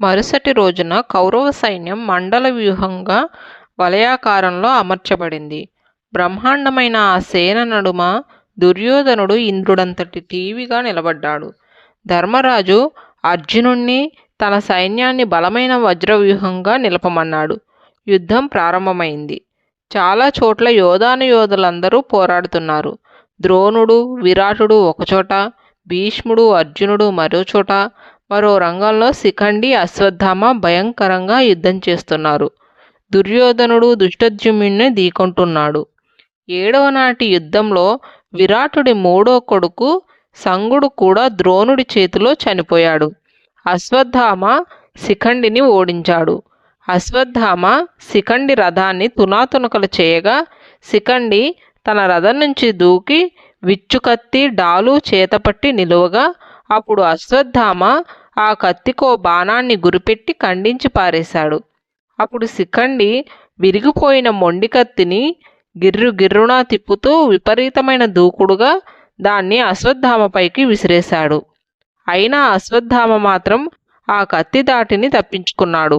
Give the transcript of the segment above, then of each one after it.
మరుసటి రోజున కౌరవ సైన్యం మండల వ్యూహంగా వలయాకారంలో అమర్చబడింది. బ్రహ్మాండమైన ఆ సేన నడుమ దుర్యోధనుడు ఇంద్రుడంతటి టీవీగా నిలబడ్డాడు. ధర్మరాజు అర్జునుణ్ణి తన సైన్యాన్ని బలమైన వజ్రవ్యూహంగా నిలపమన్నాడు. యుద్ధం ప్రారంభమైంది. చాలా చోట్ల యోధులందరూ పోరాడుతున్నారు. ద్రోణుడు, విరాటుడు ఒకచోట, భీష్ముడు, అర్జునుడు మరోచోట, మరో రంగంలో శిఖండి, అశ్వత్థామ భయంకరంగా యుద్ధం చేస్తున్నారు. దుర్యోధనుడు దుష్టద్యుమ్నుడిని ఢీకొంటున్నాడు. 7వ నాటి యుద్ధంలో విరాటుడి 3వ కొడుకు సంగుడు కూడా ద్రోణుడి చేతిలో చనిపోయాడు. అశ్వత్థామ శిఖండిని ఓడించాడు. అశ్వత్థామ శిఖండి రథాన్ని తునాతునకలు చేయగా శిఖండి తన రథం నుంచి దూకి విచ్చుకత్తి, డాలు చేతపట్టి నిలువగా అప్పుడు అశ్వత్థామ ఆ కత్తికో బాణాన్ని గురిపెట్టి ఖండించి పారేశాడు. అప్పుడు శిఖండి విరిగిపోయిన మొండి కత్తిని గిర్రున తిప్పుతూ విపరీతమైన దూకుడుగా దాన్ని అశ్వత్థామపైకి విసిరేశాడు. అయినా అశ్వత్థామ మాత్రం ఆ కత్తి దాటిని తప్పించుకున్నాడు.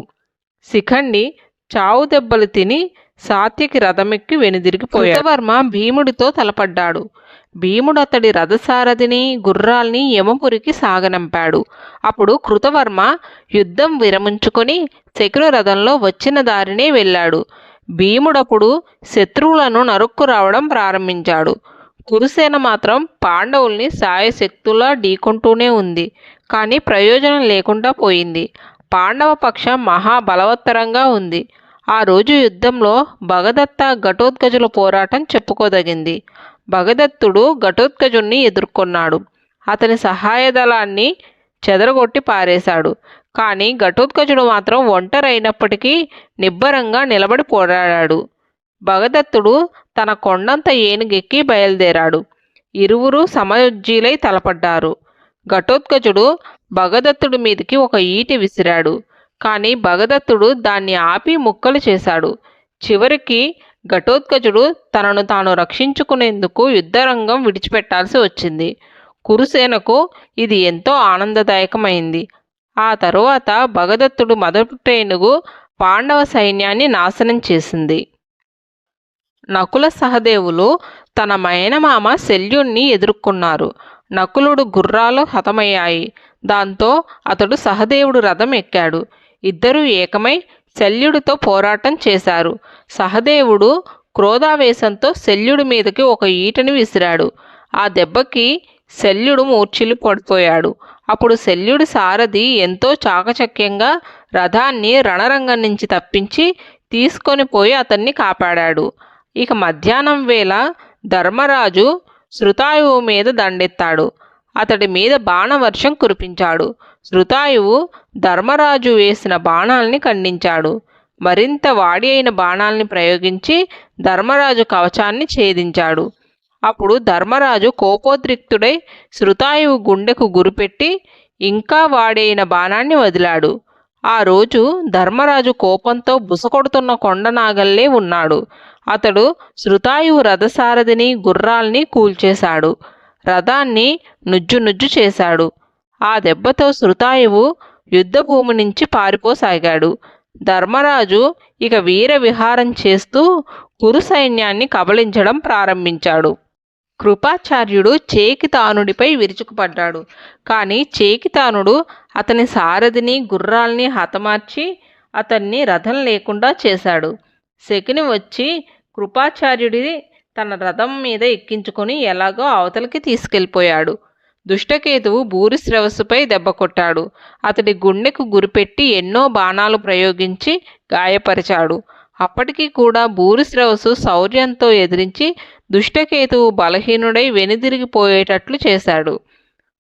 శిఖండి చావు దెబ్బలు తిని సాత్యకి రథమెక్కి వెనుదిరిగిపోయాడు. కృతవర్మ భీముడితో తలపడ్డాడు. భీముడు అతడి రథసారథిని, గుర్రాల్ని యమపురికి సాగనంపాడు. అప్పుడు కృతవర్మ యుద్ధం విరమించుకొని శకుని రథంలో వచ్చిన దారినే వెళ్ళాడు. భీముడప్పుడు శత్రువులను నరుక్కు రావడం ప్రారంభించాడు. కురుసేన మాత్రం పాండవుల్ని సాయశక్తులా ఢీకొంటూనే ఉంది. కానీ ప్రయోజనం లేకుండా పోయింది. పాండవ పక్షం మహాబలవత్తరంగా ఉంది. ఆ రోజు యుద్ధంలో భగదత్త, ఘటోత్కచుల పోరాటం చెప్పుకోదగింది. భగదత్తుడు ఘటోత్కచుణ్ణి ఎదుర్కొన్నాడు. అతని సహాయ దళాన్ని చెదరగొట్టి పారేశాడు. కానీ ఘటోత్కచుడు మాత్రం ఒంటరైనప్పటికీ నిబ్బరంగా నిలబడి పోరాడాడు. భగదత్తుడు తన కొండంత ఏనుగెక్కి బయలుదేరాడు. ఇరువురు సమయుజ్జీలై తలపడ్డారు. ఘటోత్కచుడు భగదత్తుడి మీదకి ఒక ఈటె విసిరాడు. కానీ భగదత్తుడు దాన్ని ఆపి ముక్కలు చేశాడు. చివరికి ఘటోత్కచుడు తనను తాను రక్షించుకునేందుకు యుద్ధరంగం విడిచిపెట్టాల్సి వచ్చింది. కురుసేనకు ఇది ఎంతో ఆనందదాయకమైంది. ఆ తరువాత భగదత్తుడు మొదటేనుగు పాండవ సైన్యాన్ని నాశనం చేసింది. నకుల సహదేవులు తన మేనమామ శల్యుణ్ణి ఎదుర్కొన్నారు. నకులుడు గుర్రాలు హతమయ్యాయి. దాంతో అతడు సహదేవుడు రథం ఎక్కాడు. ఇద్దరూ ఏకమై శల్యుడితో పోరాటం చేశారు. సహదేవుడు క్రోధావేశంతో శల్యుడి మీదకి ఒక ఈటని విసిరాడు. ఆ దెబ్బకి శల్యుడు మూర్ఛిల్లి పడిపోయాడు. అప్పుడు శల్యుడి సారథి ఎంతో చాకచక్యంగా రథాన్ని రణరంగం నుంచి తప్పించి తీసుకొని పోయి అతన్ని కాపాడాడు. ఇక మధ్యాహ్నం వేళ ధర్మరాజు శృతాయువు మీద దండెత్తాడు. అతడి మీద బాణవర్షం కురిపించాడు. శృతాయువు ధర్మరాజు వేసిన బాణాల్ని ఖండించాడు. మరింత వాడి అయిన బాణాల్ని ప్రయోగించి ధర్మరాజు కవచాన్ని ఛేదించాడు. అప్పుడు ధర్మరాజు కోపోద్రిక్తుడై శృతాయువు గుండెకు గురిపెట్టి ఇంకా వాడైన బాణాన్ని వదిలాడు. ఆ రోజు ధర్మరాజు కోపంతో బుసకొడుతున్న కొండనాగల్లే ఉన్నాడు. అతడు శృతాయువు రథసారథిని, గుర్రాల్ని కూల్చేశాడు. రథాన్ని నుజ్జు చేశాడు. ఆ దెబ్బతో శృతాయువు యుద్ధభూమి నుంచి పారిపోసాగాడు. ధర్మరాజు ఇక వీర విహారం చేస్తూ కురు సైన్యాన్ని కబళించడం ప్రారంభించాడు. కృపాచార్యుడు చేకితానుడిపై విరుచుకుపడ్డాడు. కానీ చేకితానుడు అతని సారథిని, గుర్రాల్ని హతమార్చి అతన్ని రథం లేకుండా చేశాడు. శకుని వచ్చి కృపాచార్యుడిని తన రథం మీద ఎక్కించుకొని ఎలాగో అవతలికి తీసుకెళ్ళిపోయాడు. దుష్టకేతువు భూరిశ్రవస్సుపై దెబ్బ కొట్టాడు. అతడి గుండెకు గురిపెట్టి ఎన్నో బాణాలు ప్రయోగించి గాయపరిచాడు. అప్పటికీ కూడా భూరిశ్రవస్సు శౌర్యంతో ఎదిరించి దుష్టకేతువు బలహీనుడై వెనుదిరిగిపోయేటట్లు చేశాడు.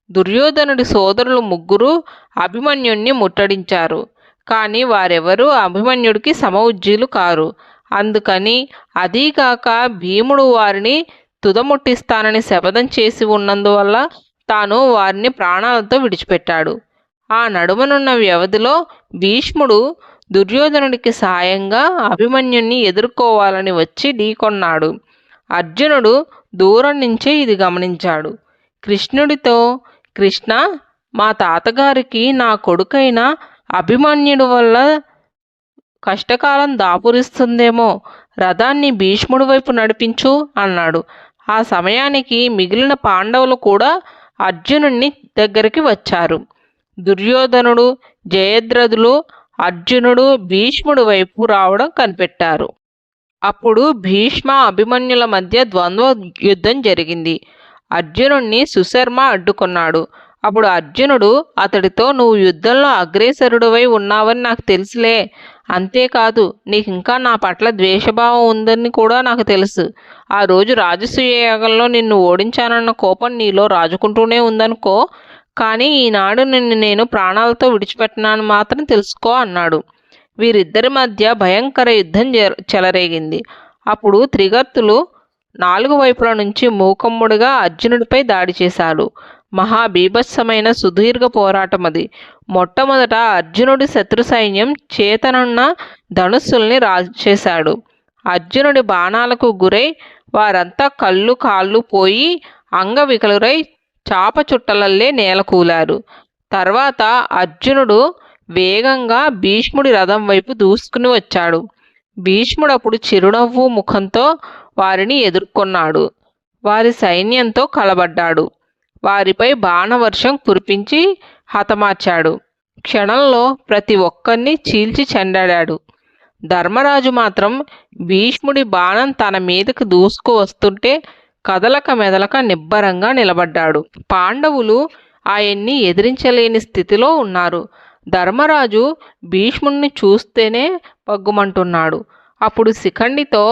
దుర్యోధనుడి సోదరులు ముగ్గురు అభిమన్యుణ్ణి ముట్టడించారు. కానీ వారెవరూ అభిమన్యుడికి సమఉజ్జీలు కారు. అందుకని అదీగాక భీముడు వారిని తుదముట్టిస్తానని శపథం చేసి ఉన్నందువల్ల తాను వారిని ప్రాణాలతో విడిచిపెట్టాడు. ఆ నడుమనున్న వ్యవధిలో భీష్ముడు దుర్యోధనుడికి సాయంగా అభిమన్యుణ్ణి ఎదుర్కోవాలని వచ్చి ఢీకొన్నాడు. అర్జునుడు దూరం నుంచే ఇది గమనించాడు. కృష్ణుడితో, కృష్ణ, మా తాతగారికి నా కొడుకైన అభిమన్యుడి వల్ల కష్టకాలం దాపురిస్తుందేమో, రథాన్ని భీష్ముడి వైపు నడిపించు అన్నాడు. ఆ సమయానికి మిగిలిన పాండవులు కూడా అర్జునుడి దగ్గరికి వచ్చారు. దుర్యోధనుడు, జయద్రథులు అర్జునుడు భీష్ముడి వైపు రావడం కనిపెట్టారు. అప్పుడు భీష్మ అభిమన్యుల మధ్య ద్వంద్వ యుద్ధం జరిగింది. అర్జునుడిని సుశర్మ అడ్డుకున్నాడు. అప్పుడు అర్జునుడు అతడితో, నువ్వు యుద్ధంలో అగ్రేసరుడివై ఉన్నావని నాకు తెలుసులే, అంతేకాదు నీకు ఇంకా నా పట్ల ద్వేషభావం ఉందని కూడా నాకు తెలుసు. ఆ రోజు రాజసూయ యాగంలో నిన్ను ఓడించానన్న కోపం నీలో రాజుకుంటూనే ఉందనుకో, కానీ ఈనాడు నిన్ను నేను ప్రాణాలతో విడిచిపెట్టినాను మాత్రం తెలుసుకో అన్నాడు. వీరిద్దరి మధ్య భయంకర యుద్ధం చెలరేగింది. అప్పుడు త్రిగర్తులు 4 వైపుల నుంచి మూకమ్ముడిగా అర్జునుడిపై దాడి చేశాడు. మహాబీభత్సమైన సుదీర్ఘ పోరాటం అది. మొట్టమొదట అర్జునుడి శత్రు సైన్యం చేతనున్న ధనుస్సుల్ని రాల్చేశాడు. అర్జునుడి బాణాలకు గురై వారంతా కళ్ళు కాళ్ళు పోయి అంగవికలురై చాప చుట్టలల్లే నేలకూలారు. తర్వాత అర్జునుడు వేగంగా భీష్ముడి రథం వైపు దూసుకుని వచ్చాడు. భీష్ముడు అప్పుడు చిరునవ్వు ముఖంతో వారిని ఎదుర్కొన్నాడు. వారి సైన్యంతో కలబడ్డాడు. వారిపై బాణవర్షం కురిపించి హతమార్చాడు. క్షణంలో ప్రతి ఒక్కరిని చీల్చి చెండాడాడు. ధర్మరాజు మాత్రం భీష్ముడి బాణం తన మీదకు దూసుకు వస్తుంటే కదలక మెదలక నిబ్బరంగా నిలబడ్డాడు. పాండవులు ఆయన్ని ఎదిరించలేని స్థితిలో ఉన్నారు. ధర్మరాజు భీష్ముడిని చూస్తేనే పగ్గుమంటున్నాడు. అప్పుడు శిఖండితో,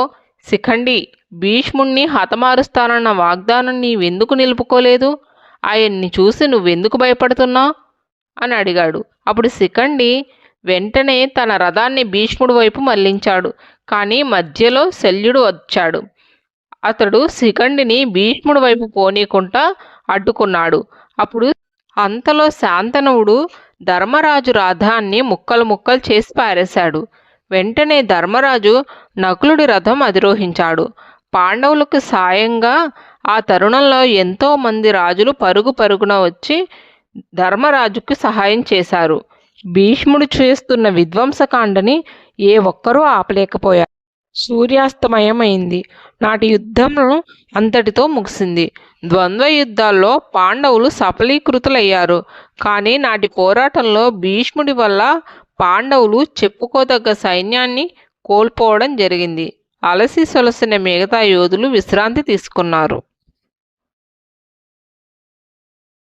శిఖండి, భీష్ముణ్ణి హతమారుస్తానన్న వాగ్దానం నీవెందుకు నిలుపుకోలేదు? ఆయన్ని చూసి నువ్వెందుకు భయపడుతున్నావు అని అడిగాడు. అప్పుడు శిఖండి వెంటనే తన రథాన్ని భీష్ముడి వైపు మళ్లించాడు. కానీ మధ్యలో శల్యుడు వచ్చాడు. అతడు శిఖండిని భీష్ముడి వైపు పోనీకుండా అడ్డుకున్నాడు. అప్పుడు అంతలో శాంతనువుడు ధర్మరాజు రథాన్ని ముక్కలు ముక్కలు చేసి పారేశాడు. వెంటనే ధర్మరాజు నకులుడి రథం అధిరోహించాడు. పాండవులకు సాయంగా ఆ తరుణంలో ఎంతో మంది రాజులు పరుగు పరుగున వచ్చి ధర్మరాజుకు సహాయం చేశారు. భీష్ముడు చేస్తున్న విధ్వంసకాండని ఏ ఒక్కరూ ఆపలేకపోయారు. సూర్యాస్తమయమైంది. నాటి యుద్ధం అంతటితో ముగిసింది. ద్వంద్వ యుద్ధాల్లో పాండవులు సఫలీకృతులయ్యారు. కానీ నాటి పోరాటంలో భీష్ముడి వల్ల పాండవులు చెప్పుకోదగ్గ సైన్యాన్ని కోల్పోవడం జరిగింది. అలసి సొలసిన మిగతా యోధులు విశ్రాంతి తీసుకున్నారు.